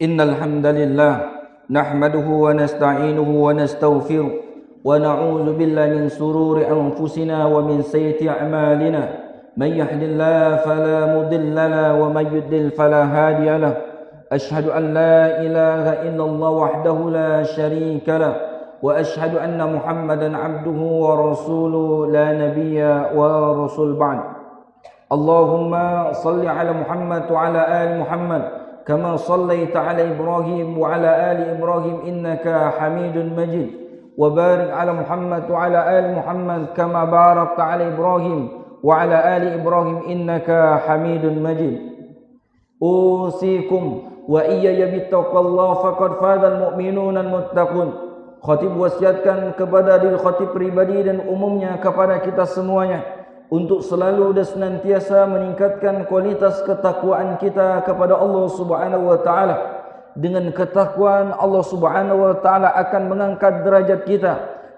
Innal hamdalillah nahmaduhu wa nasta'inuhu wa nastaghfiruh wa na'udzu billahi min shururi anfusina wa min sayyiati a'malina. Man yahdihillahu fala mudilla lahu wa man yudlil fala hadiya lahu. Ashhadu an la ilaha illallah wahdahu la syarika lahu wa ashhadu anna Muhammadan 'abduhu wa rasuluhu la nabiyya wa rasul ba'd. Allahumma salli ala Muhammad wa ala ali Muhammad kama sallaita ala Ibrahim wa ala ali Ibrahim innaka Hamidun Majid, wa barik ala Muhammad wa ala ali Muhammad kama barakta ala Ibrahim wa ala ali Ibrahim innaka Hamidun Majid. Usikum wa iyaya bittaqwallahi faqad fazal mu'minuna al-muttaqun. Khatib wasiatkan kepada diri khatib pribadi dan umumnya kepada kita semuanya untuk selalu dan senantiasa meningkatkan kualitas ketakwaan kita kepada Allah Subhanahu wa taala. Dengan ketakwaan Allah Subhanahu wa taala akan mengangkat derajat kita.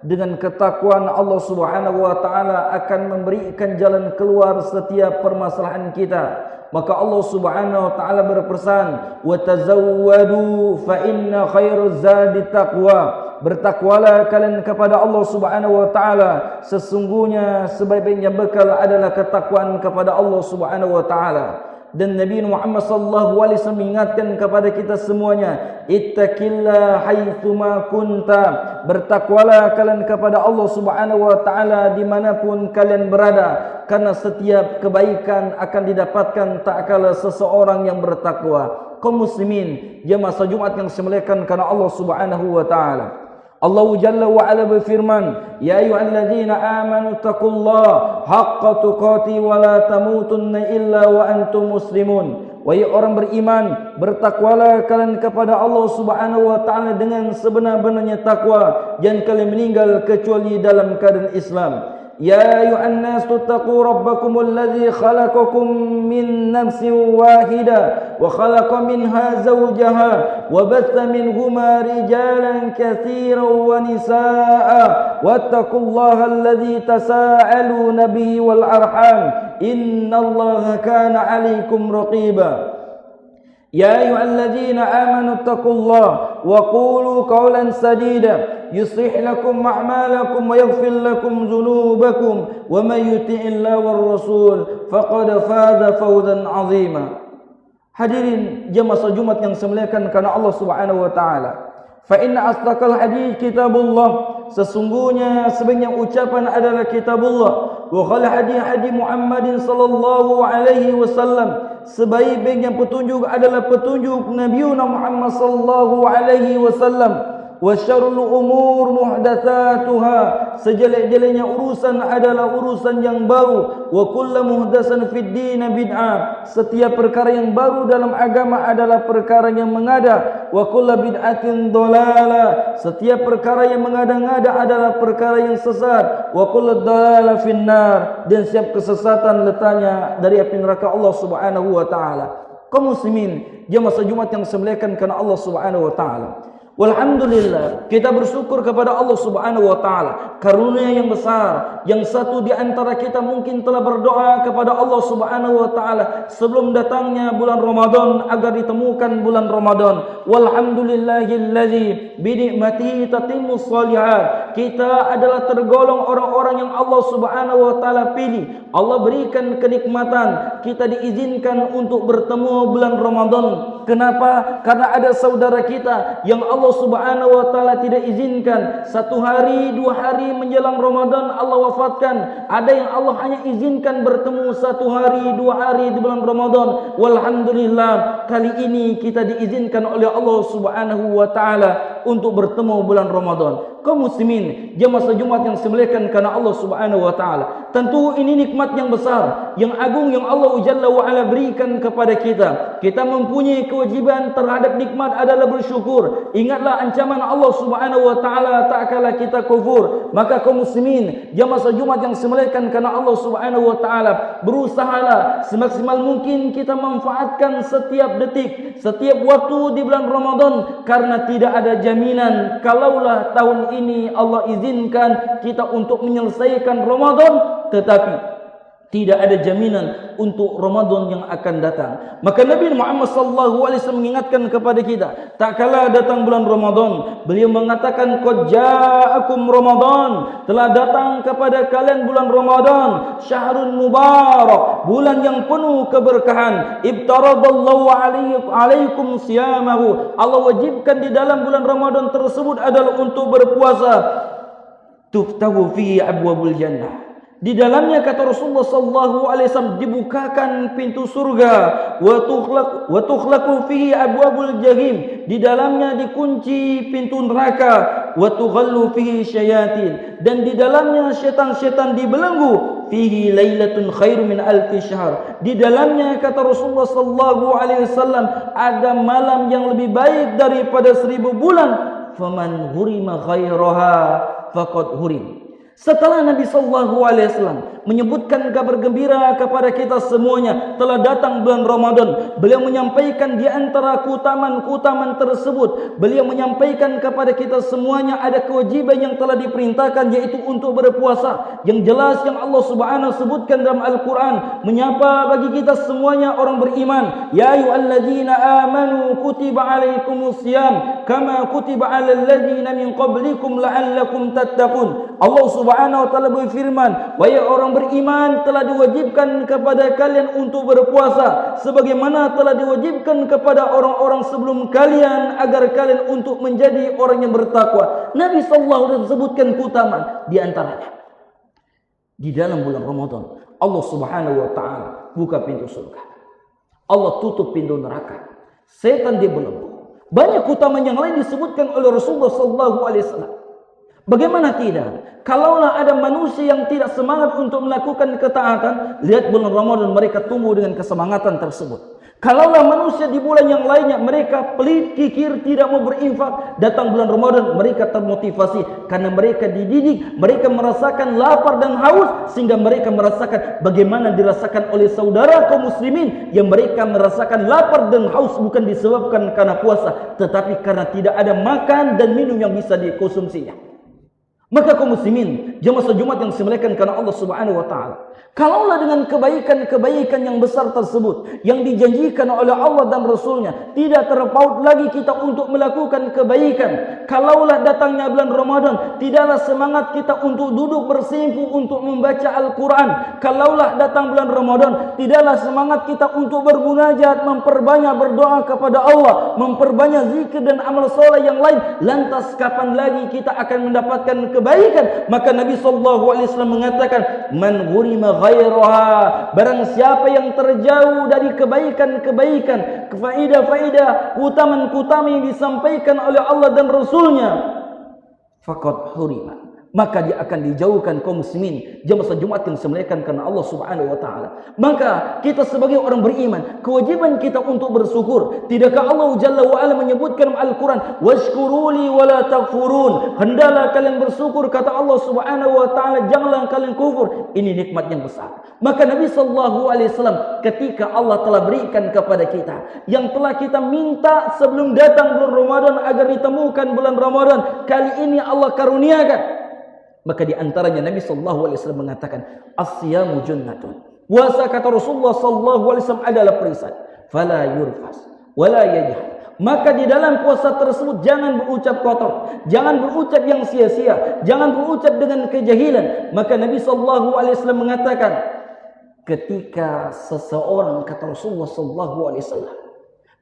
Dengan ketakwaan Allah Subhanahu wa taala akan memberikan jalan keluar setiap permasalahan kita. Maka Allah Subhanahu wa taala berpesan, "Wa tazawwadu fa inna khairuz zadi taqwa." Bertakwalah kalian kepada Allah Subhanahu wa taala, sesungguhnya sebaik-baiknya bekal adalah ketakwaan kepada Allah Subhanahu wa taala. Dan Nabi Muhammad sallallahu alaihi wasallam mengingatkan kepada kita semuanya, ittaqillah haitsuma kunta. Bertakwalah kalian kepada Allah Subhanahu wa taala dimanapun kalian berada, karena setiap kebaikan akan didapatkan tak kala seseorang yang bertakwa. Kaum muslimin, jemaah Jumat yang dimuliakan karena Allah Subhanahu wa taala. Allah Jalla wa Ala berfirman, ya ayyuhalladzina amanu taqullaha haqqa tuqatih wa la tamutunna illa wa antum muslimun. Wahai orang beriman, bertakwalah kalian kepada Allah Subhanahu wa taala dengan sebenar-benarnya takwa, jangan kalian meninggal kecuali dalam keadaan Islam. Ya ayuhan nas tattaqu rabbakumul ladzi khalaqakum min nafsin wahidah wa khalaqa minha zawjaha wa batha minhuma rijalan katsiran wa nisaa wattaqullaha alladzi tasaaluna bihi wal arham innallaha kana 'alaikum raqiba. Ya ayyuhalladzina amanu taqullaha wa qulu qawlan sadida yuslih lakum a'malakum wa yaghfir lakum dhunubakum wa may yuti'illaha war rasul faqad faza fawzan 'azima. Hadirin jemaah Jumat yang dimuliakan karena Allah Subhanahu wa taala. Fa inna asdaqal hadits kitabullah. Sesungguhnya sebenarnya ucapan adalah kitabullah. Wa khal hadis Muhammadin sallallahu alaihi wasallam. Sebaik-baiknya petunjuk adalah petunjuk Nabi Muhammad sallallahu alaihi wasallam. Wa syarrul umur muhdatsatuha. Sejelek-jeleknya urusan adalah urusan yang baru. Wa kullu muhdatsan fid din bid'ah. Setiap perkara yang baru dalam agama adalah perkara yang mengada. Wa kullu bid'atin dhalalah. Setiap perkara yang mengada-ngada adalah perkara yang sesat. Wa kullu dhalalah finnar. Dan setiap kesesatan letaknya dari api neraka Allah Subhanahu wa taala. Kaum muslimin, jemaah Jumat yang dimuliakan karena Allah Subhanahu wa taala. Walhamdulillah, kita bersyukur kepada Allah Subhanahu wa taala karunia yang besar. Yang satu di antara kita mungkin telah berdoa kepada Allah Subhanahu wa taala sebelum datangnya bulan Ramadan agar ditemukan bulan Ramadan. Walhamdulillahilladzi bi ni'matihi tatimmus shalihat. Kita adalah tergolong orang-orang yang Allah Subhanahu wa taala pilih. Allah berikan kenikmatan, kita diizinkan untuk bertemu bulan Ramadan. Kenapa? Karena ada saudara kita yang Allah Subhanahu wa taala tidak izinkan 1 hari 2 hari menjelang Ramadan Allah wafatkan. Ada yang Allah hanya izinkan bertemu 1 hari 2 hari di bulan Ramadan. Walhamdulillah, kali ini kita diizinkan oleh Allah Subhanahu wa taala untuk bertemu bulan Ramadan. Kaum muslimin, jemaah Jumat yang dimuliakan karena Allah Subhanahu wa taala. Tentu ini nikmat yang besar, yang agung yang Allah Jalla wa Ala berikan kepada kita. Kita mempunyai kewajiban terhadap nikmat adalah bersyukur. Ingatlah ancaman Allah Subhanahu wa taala tak kala kita kufur. Maka kaum muslimin, jemaah Jumat yang dimuliakan karena Allah Subhanahu wa taala, berusahalah semaksimal mungkin kita manfaatkan setiap detik, setiap waktu di bulan Ramadan, karena tidak ada jaminan kalaulah tahun ini Allah izinkan kita untuk menyelesaikan Ramadan, tetapi Tidak ada jaminan untuk Ramadan yang akan datang. Maka Nabi Muhammad SAW mengingatkan kepada kita, tak kala datang bulan Ramadan, beliau mengatakan, qad ja'akum Ramadan, telah datang kepada kalian bulan Ramadan, syahrun mubarak, bulan yang penuh keberkahan. Ibtaradallahu alaikum siyamahu, Allah wajibkan di dalam bulan Ramadan tersebut adalah untuk berpuasa. Tuftahu fihi abwabul jannah, di dalamnya kata Rasulullah sallallahu alaihi wasallam dibukakan pintu surga, wa tukhlaqu fihi abwabul jahim, di dalamnya dikunci pintu neraka, wa tughallu fihi syayatin, dan di dalamnya syaitan-syaitan dibelenggu, fihi lailatun khairu min alfi syahr, di dalamnya kata Rasulullah sallallahu alaihi wasallam ada malam yang lebih baik daripada 1000 bulan. Faman hurima ghairaha faqad hurim. Setelah Nabi SAW menyebutkan kabar gembira kepada kita semuanya, telah datang bulan Ramadan, beliau menyampaikan di antara keutamaan-keutamaan tersebut, beliau menyampaikan kepada kita semuanya ada kewajiban yang telah diperintahkan, yaitu untuk berpuasa. Yang jelas yang Allah Subhanahu sebutkan dalam Al-Quran, menyapa bagi kita semuanya orang beriman, ya ayyuhalladzina amanu kutiba alaikumusiyam kama kutiba alal ladzina min qablikum la'allakum tattaqun. Allah Subhanahu wa taala berfirman, wahai orang beriman, telah diwajibkan kepada kalian untuk berpuasa sebagaimana telah diwajibkan kepada orang-orang sebelum kalian agar kalian untuk menjadi orang yang bertakwa. Nabi sallallahu alaihi wasallam sebutkan keutamaan di antaranya, di dalam bulan Ramadan Allah Subhanahu wa taala buka pintu surga, Allah tutup pintu neraka, setan dibelenggu. Banyak keutamaan yang lain disebutkan oleh Rasulullah sallallahu alaihi wasallam. Bagaimana tidak? Kalaulah ada manusia yang tidak semangat untuk melakukan ketaatan, lihat bulan Ramadan mereka tumbuh dengan kesemangatan tersebut. Kalaulah manusia di bulan yang lainnya mereka pelit, kikir, tidak mau berinfak, datang bulan Ramadan mereka termotivasi karena mereka dididik, mereka merasakan lapar dan haus sehingga mereka merasakan bagaimana dirasakan oleh saudara kaum muslimin yang mereka merasakan lapar dan haus bukan disebabkan karena puasa, tetapi karena tidak ada makan dan minum yang bisa dikonsumsinya. Maka kaum muslimin, jemaah Jumat yang dimuliakan karena Allah Subhanahu wa taala, kalaulah dengan kebaikan-kebaikan yang besar tersebut yang dijanjikan oleh Allah dan Rasulnya tidak terpaut lagi kita untuk melakukan kebaikan, kalaulah datangnya bulan Ramadan tidaklah semangat kita untuk duduk bersimpu untuk membaca Al-Quran, kalaulah datang bulan Ramadan tidaklah semangat kita untuk bermunajat, memperbanyak berdoa kepada Allah, memperbanyak zikir dan amal soleh yang lain, lantas kapan lagi kita akan mendapatkan kebaikan? Maka Nabi SAW mengatakan, man ghurima ghairaha, barang siapa yang terjauh dari kebaikan-kebaikan, faidah-faidah, keutamaan-keutamaan yang disampaikan oleh Allah dan Rasulnya, faqad hurima, maka dia akan dijauhkan kaum muslimin, jemaah Jumat yang dimuliakan karena Allah Subhanahu wa taala. Maka kita sebagai orang beriman, kewajiban kita untuk bersyukur. Tidakkah Allah Jalla wa Ala menyebutkan dalam Al-Quran, washkuruli wa la takfurun, hendaklah kalian bersyukur kata Allah Subhanahu wa taala, janganlah kalian kufur. Ini nikmat yang besar. Maka Nabi sallallahu alaihi wasallam ketika Allah telah berikan kepada kita yang telah kita minta sebelum datang bulan Ramadan agar ditemukan bulan Ramadan, kali ini Allah karuniakan. Maka di antaranya Nabi sallallahu alaihi wasallam mengatakan, as-siyamu junnatun. Puasa kata Rasulullah sallallahu alaihi wasallam adalah perisai. Fala yurfas wala yajhal. Maka di dalam puasa tersebut jangan berucap kotor, jangan berucap yang sia-sia, jangan berucap dengan kejahilan. Maka Nabi sallallahu alaihi wasallam mengatakan, ketika seseorang kata Rasulullah sallallahu alaihi wasallam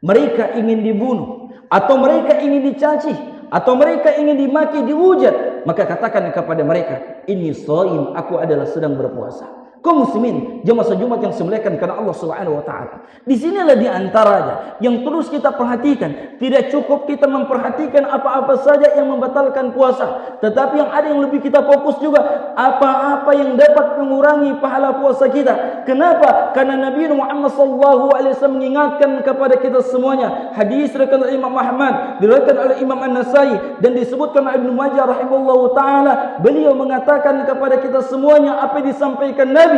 mereka ingin dibunuh atau mereka ingin dicaci atau mereka ingin dimaki, dihujat, maka katakan kepada mereka, ini shaim, aku adalah sedang berpuasa. Kaum muslimin, jemaah Jumat yang dimuliakan karena Allah Subhanahu wa taala. Di sinilah di antaranya yang terus kita perhatikan. Tidak cukup kita memperhatikan apa-apa saja yang membatalkan puasa, tetapi yang ada yang lebih kita fokus juga apa-apa yang dapat mengurangi pahala puasa kita. Kenapa? Karena Nabi Muhammad SAW mengingatkan kepada kita semuanya. Hadis diriwayatkan oleh Imam Ahmad, diriwayatkan oleh Imam An-Nasai dan disebutkan oleh Ibnu Majah rahimahullahu taala. Beliau mengatakan kepada kita semuanya apa yang disampaikan Nabi,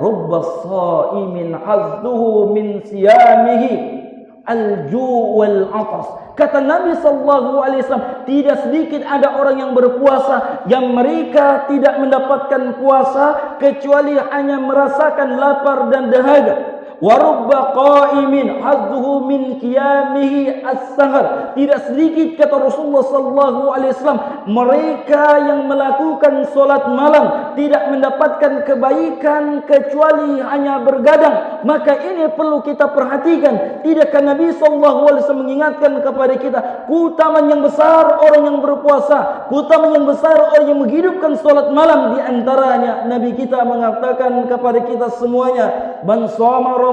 rubba shaimin hazduhu min siyamihi al-ju' wal 'atas. Kata Nabi sallallahu alaihi wasallam, tidak sedikit ada orang yang berpuasa yang mereka tidak mendapatkan puasa kecuali hanya merasakan lapar dan dahaga. Wa rubba qa'imin hazzuhu min qiyamihi as-sahar. Tidak sedikit, kata Rasulullah sallallahu alaihi wasallam, mereka yang melakukan solat malam tidak mendapatkan kebaikan kecuali hanya bergadang. Maka ini perlu kita perhatikan. Tidakkah Nabi sallallahu alaihi wasallam mengingatkan kepada kita keutamaan yang besar orang yang berpuasa, keutamaan yang besar orang yang menghidupkan solat malam? Di antaranya Nabi kita mengatakan kepada kita semuanya, man shoma Ramadan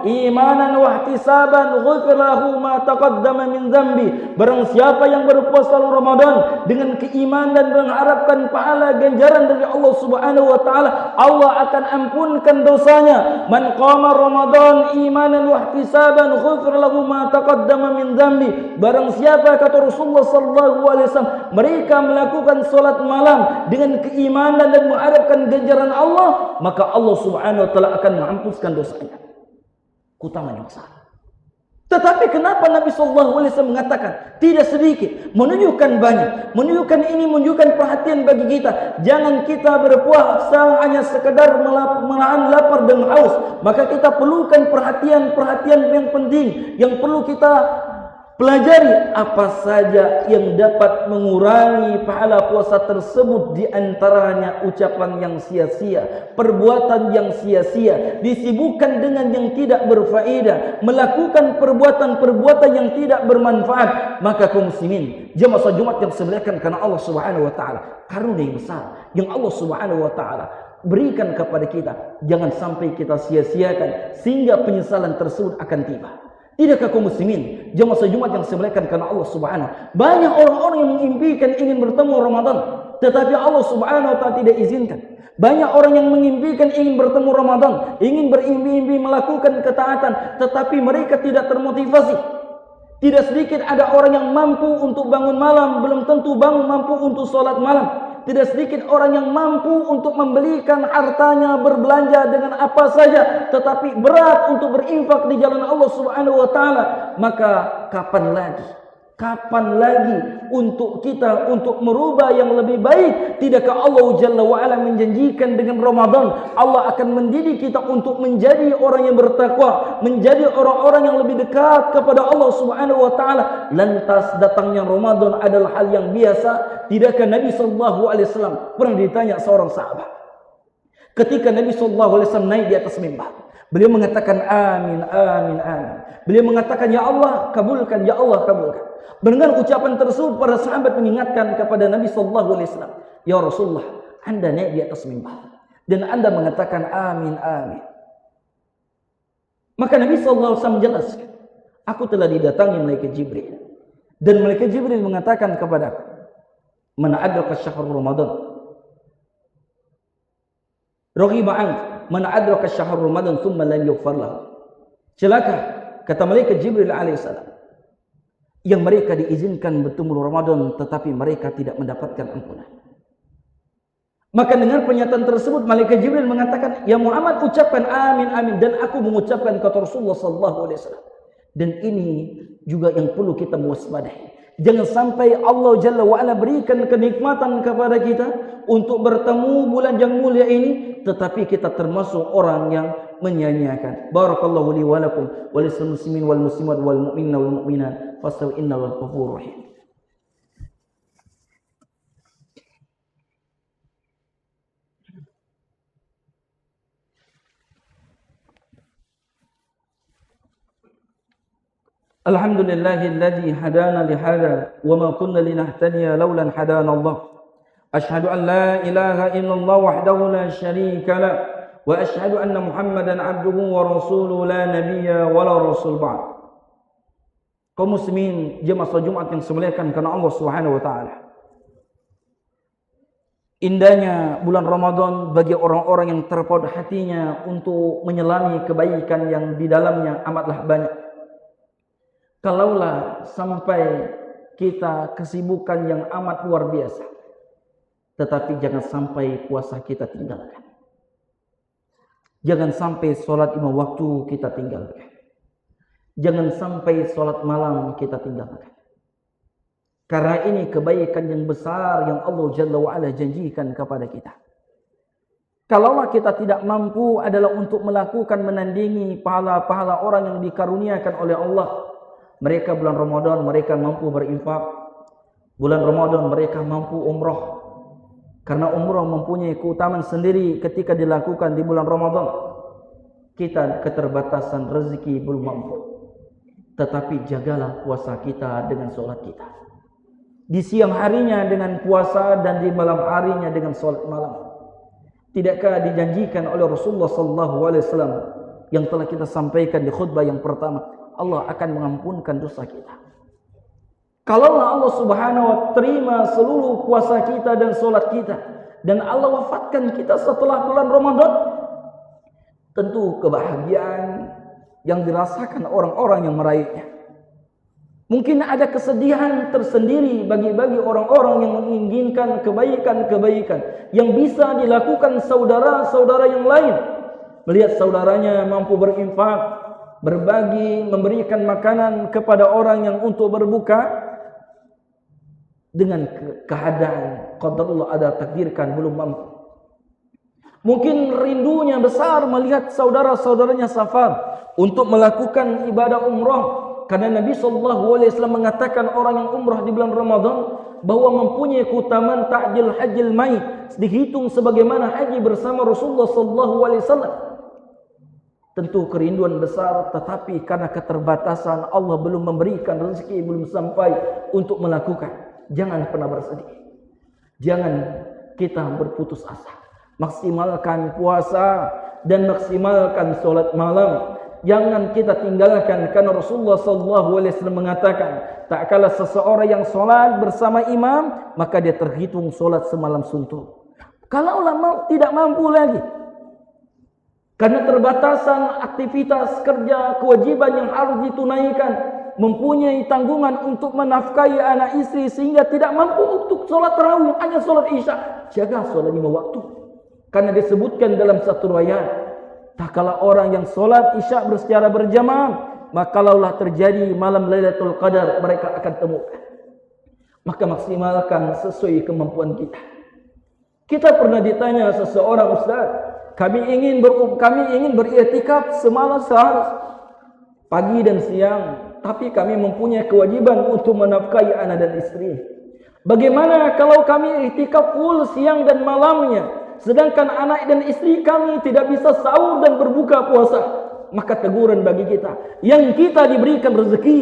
imanan wa ihtisaban ghufira lahu ma taqaddama min dzambi. Barang siapa yang berpuasa Ramadan dengan keimanan dan mengharapkan pahala ganjaran dari Allah Subhanahu wa taala, Allah akan ampunkan dosanya. Man qama Ramadan imanan wa ihtisaban ghufira lahu ma taqaddama min dzambi. Barang siapa, kata Rasulullah sallallahu alaihi wasallam, mereka melakukan salat malam dengan keimanan dan mengharapkan ganjaran Allah, maka Allah Subhanahu wa taala akan menghapuskan dosanya. Keutamaan yang besar. Tetapi kenapa Nabi sallallahu alaihi wasallam mengatakan tidak sedikit, menunjukkan banyak, menunjukkan ini, menunjukkan perhatian bagi kita. Jangan kita berpuasa hanya sekedar menahan lapar dan haus. Maka kita perlukan perhatian-perhatian yang penting yang perlu kita pelajari. Apa saja yang dapat mengurangi pahala puasa tersebut? Di antaranya ucapan yang sia-sia, perbuatan yang sia-sia, disibukkan dengan yang tidak berfaedah, melakukan perbuatan-perbuatan yang tidak bermanfaat. Maka kaum muslimin, jemaah salat Jumat yang dimuliakan karena Allah Subhanahu wa taala, karunia yang besar yang Allah Subhanahu wa taala berikan kepada kita, jangan sampai kita sia-siakan sehingga penyesalan tersebut akan tiba. Tidakkah kaum muslimin, jemaah salat Jumat yang dimuliakan karena Allah Subhanahu, banyak orang-orang yang mengimpikan ingin bertemu Ramadan, tetapi Allah Subhanahu wa taala tidak izinkan. Banyak orang yang mengimpikan ingin bertemu Ramadan, ingin berimpi-impi melakukan ketaatan, tetapi mereka tidak termotivasi. Tidak sedikit ada orang yang mampu untuk bangun malam, belum tentu mampu untuk salat malam. Tidak sedikit orang yang mampu untuk membelikan hartanya, berbelanja dengan apa saja, tetapi berat untuk berinfak di jalan Allah Subhanahu wa taala. Maka kapan lagi untuk kita untuk merubah yang lebih baik? Tidakkah Allah Jalla wa Ala menjanjikan dengan Ramadan Allah akan mendidik kita untuk menjadi orang yang bertakwa, menjadi orang-orang yang lebih dekat kepada Allah Subhanahu wa taala? Lantas datangnya Ramadan adalah hal yang biasa. Tidakkah Nabi sallallahu alaihi wasallam pernah ditanya seorang sahabat ketika Nabi sallallahu alaihi wasallam naik di atas mimbar? Beliau mengatakan amin, amin, amin. Beliau mengatakan ya Allah kabulkan, ya Allah kabulkan. Mendengar ucapan tersebut, para sahabat mengingatkan kepada Nabi sallallahu alaihi wasallam, ya Rasulullah, Anda naik di atas mimbar dan Anda mengatakan amin, amin. Maka Nabi sallallahu alaihi wasallam menjelaskan, aku telah didatangi malaikat Jibril dan malaikat Jibril mengatakan kepadaku, man adraka syahr Ramadan raghiba an man adraka syahr Ramadan thumma lam yughfar lahu. Celaka, kata malaikat Jibril alaihissalam, yang mereka diizinkan bertemu Ramadan tetapi mereka tidak mendapatkan ampunan. Maka dengar pernyataan tersebut, malaikat Jibril mengatakan, ya Muhammad, ucapkan amin, amin. Dan aku mengucapkan, kata Rasulullah sallallahu alaihi wasallam. Dan ini juga yang perlu kita waspadai. Jangan sampai Allah Jalla wa'ala berikan kenikmatan kepada kita untuk bertemu bulan yang mulia ini, tetapi kita termasuk orang yang menyanyiakan. Barakallahu li wa lakum wa lisal muslimin wal muslimat wal mu'minina wal mu'minat fastaghfiru innahu ghafurur rahim. Alhamdulillahilladzi hadana li hada wa ma kunna linahtadiya laula an hadana Allah. Asyhadu an la ilaha illallah wahdahu la syarika lah wa asyhadu anna Muhammadan abduhu wa rasuluhu la nabiyya wa la rasul ba'd. Kaum muslimin, jemaah salat Jumat yang dimuliakan karena Allah Subhanahu wa taala. Indahnya bulan Ramadan bagi orang-orang yang terpaut hatinya untuk menyelami kebaikan yang di dalamnya amatlah banyak. Kalaulah sampai kita kesibukan yang amat luar biasa, tetapi jangan sampai puasa kita tinggalkan. Jangan sampai sholat 5 waktu kita tinggalkan. Jangan sampai sholat malam kita tinggalkan. Karena ini kebaikan yang besar yang Allah Jalla wa'ala janjikan kepada kita. Kalaulah kita tidak mampu adalah untuk melakukan menandingi pahala-pahala orang yang dikaruniakan oleh Allah. Mereka bulan Ramadan mereka mampu berinfak. Bulan Ramadan mereka mampu umrah. Karena umrah mempunyai keutamaan sendiri ketika dilakukan di bulan Ramadan. Kita keterbatasan rezeki belum mampu. Tetapi jagalah puasa kita dengan sholat kita. Di siang harinya dengan puasa dan di malam harinya dengan sholat malam. Tidakkah dijanjikan oleh Rasulullah SAW yang telah kita sampaikan di khutbah yang pertama, Allah akan mengampunkan dosa kita. Kalau Allah Subhanahu wa ta'ala terima seluruh puasa kita dan solat kita, dan Allah wafatkan kita setelah bulan Ramadan, tentu kebahagiaan yang dirasakan orang-orang yang meraihnya. Mungkin ada kesedihan tersendiri bagi orang-orang yang menginginkan kebaikan-kebaikan yang bisa dilakukan saudara-saudara yang lain. Melihat saudaranya mampu berinfak, berbagi, memberikan makanan kepada orang yang untuk berbuka, dengan keadaan qadarullah ada takdirkan belum mampu. Mungkin rindunya besar melihat saudara-saudaranya safar untuk melakukan ibadah umrah, karena Nabi SAW mengatakan orang yang umrah di bulan Ramadan bahwa mempunyai keutamaan ta'jil hajjil mai, dihitung sebagaimana haji bersama Rasulullah SAW. Tentu kerinduan besar, tetapi karena keterbatasan Allah belum memberikan rezeki, belum sampai untuk melakukan. Jangan pernah bersedih. Jangan kita berputus asa. Maksimalkan puasa dan maksimalkan solat malam. Jangan kita tinggalkan, karena Rasulullah SAW mengatakan, tak kala seseorang yang solat bersama imam, maka dia terhitung solat semalam suntuk. Kalau ulama tidak mampu lagi, karena terbatasan aktivitas kerja, kewajiban yang harus ditunaikan, mempunyai tanggungan untuk menafkahi anak istri sehingga tidak mampu untuk sholat tarawih, hanya sholat isya. Jaga sholat 5 waktu. Karena disebutkan dalam satu riwayat, tak kala orang yang sholat isya secara berjamaah, maka kalaulah terjadi malam Lailatul Qadar, mereka akan temukan. Maka maksimalkan sesuai kemampuan kita. Kita pernah ditanya seseorang, Ustaz, kami ingin beriktikaf semalam sehari, pagi dan siang, tapi kami mempunyai kewajiban untuk menafkahi anak dan istri. Bagaimana kalau kami iktikaf full siang dan malamnya, sedangkan anak dan istri kami tidak bisa sahur dan berbuka puasa? Maka teguran bagi kita, yang kita diberikan rezeki,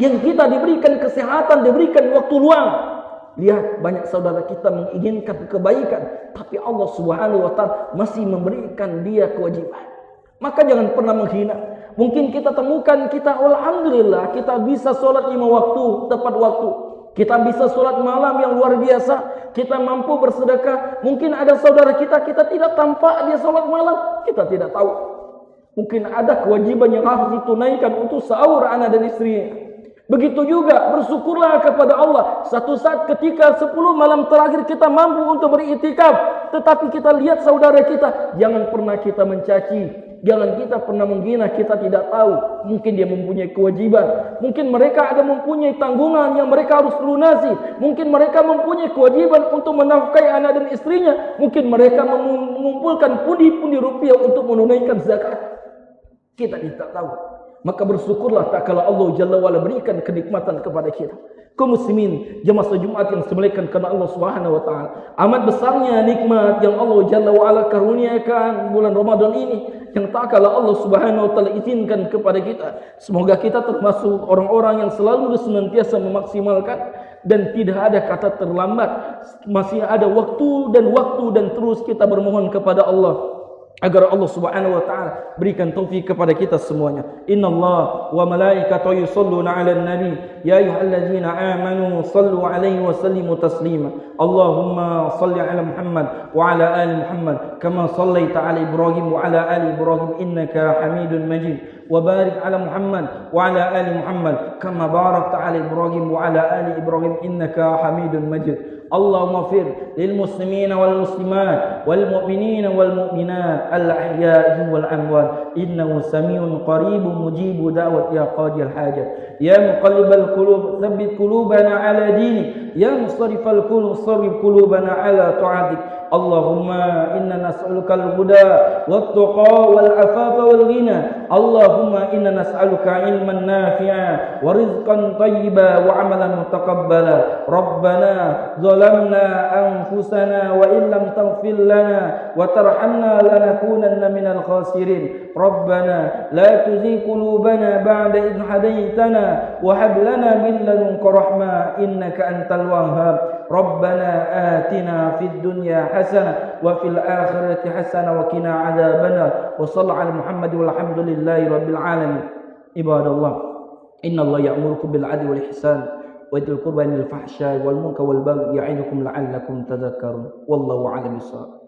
yang kita diberikan kesehatan, diberikan waktu luang. Lihat, banyak saudara kita menginginkan kebaikan, tapi Allah Subhanahu wa ta'ala masih memberikan dia kewajiban. Maka jangan pernah menghina. Mungkin kita temukan kita, alhamdulillah, kita bisa sholat 5 waktu, tepat waktu. Kita bisa sholat malam yang luar biasa. Kita mampu bersedekah. Mungkin ada saudara kita tidak tampak dia sholat malam. Kita tidak tahu. Mungkin ada kewajiban yang harus ditunaikan untuk sahur anak dan istrinya. Begitu juga bersyukurlah kepada Allah. Satu saat ketika 10 malam terakhir kita mampu untuk beriktikaf, tetapi kita lihat saudara kita, jangan pernah kita mencaci, jangan kita pernah menghina. Kita tidak tahu, mungkin dia mempunyai kewajiban, mungkin mereka ada mempunyai tanggungan yang mereka harus lunasi, mungkin mereka mempunyai kewajiban untuk menafkahi anak dan istrinya, mungkin mereka mengumpulkan pundi-pundi rupiah untuk menunaikan zakat. Kita tidak tahu. Maka bersyukurlah tak kala Allah Jalla wa'ala berikan kenikmatan kepada kita. Kaum muslimin, jemaah Jumat yang dimuliakan karena Allah Subhanahu wa ta'ala. Amat besarnya nikmat yang Allah Jalla wa'ala karuniakan bulan Ramadan ini, yang tak kala Allah Subhanahu wa ta'ala izinkan kepada kita. Semoga kita termasuk orang-orang yang selalu senantiasa memaksimalkan, dan tidak ada kata terlambat. Masih ada waktu dan terus kita bermohon kepada Allah agar Allah Subhanahu wa ta'ala berikan taufik kepada kita semuanya. Innallaha wa malaikatahu yusholluna 'alan nabi ya ayyuhalladzina amanu shallu 'alaihi wa sallimu taslima. Allahumma shalli 'ala Muhammad wa 'ala ali Muhammad kama shallaita 'ala Ibrahim wa 'ala ali Ibrahim innaka Hamidun Majid. Wa barik 'ala Muhammad wa 'ala ali Muhammad kama barakta 'ala Ibrahim wa 'ala ali Ibrahim innaka Hamidun Majid. اللهم اغفر للمسلمين والمسلمات والمؤمنين والمؤمنات الأحياء والأموات إنه سميع قريب مجيب دعوة يا قاضي الحاجة يا مقلب القلوب ثبت قلوبنا على دينك يا مصرف القلوب صرف قلوبنا على طاعتك اللهم إنا نسألك الهدى والتقى والعفاف والغنى اللهم إنا نسألك علما نافعا ورزقا طيبا وعملا متقبلا ربنا ظلمنا أنفسنا وإن لم تغفر لنا وترحمنا لنكونن من الخاسرين ربنا لا تزغ قلوبنا بعد إذ هديتنا وهب لنا من لدنك رحمة إنك أنت الوهاب ربنا آتنا في الدنيا حسنة وفي الآخرة حسنة وقنا عذاب النار وصلى على محمد والحمد لله رب العالمين عباد الله إن الله يأمركم بالعدل والإحسان وإيتاء القربى والفحشاء والمنكر والبغي يعظكم لعلكم تذكرون والله أعلم بالصواب.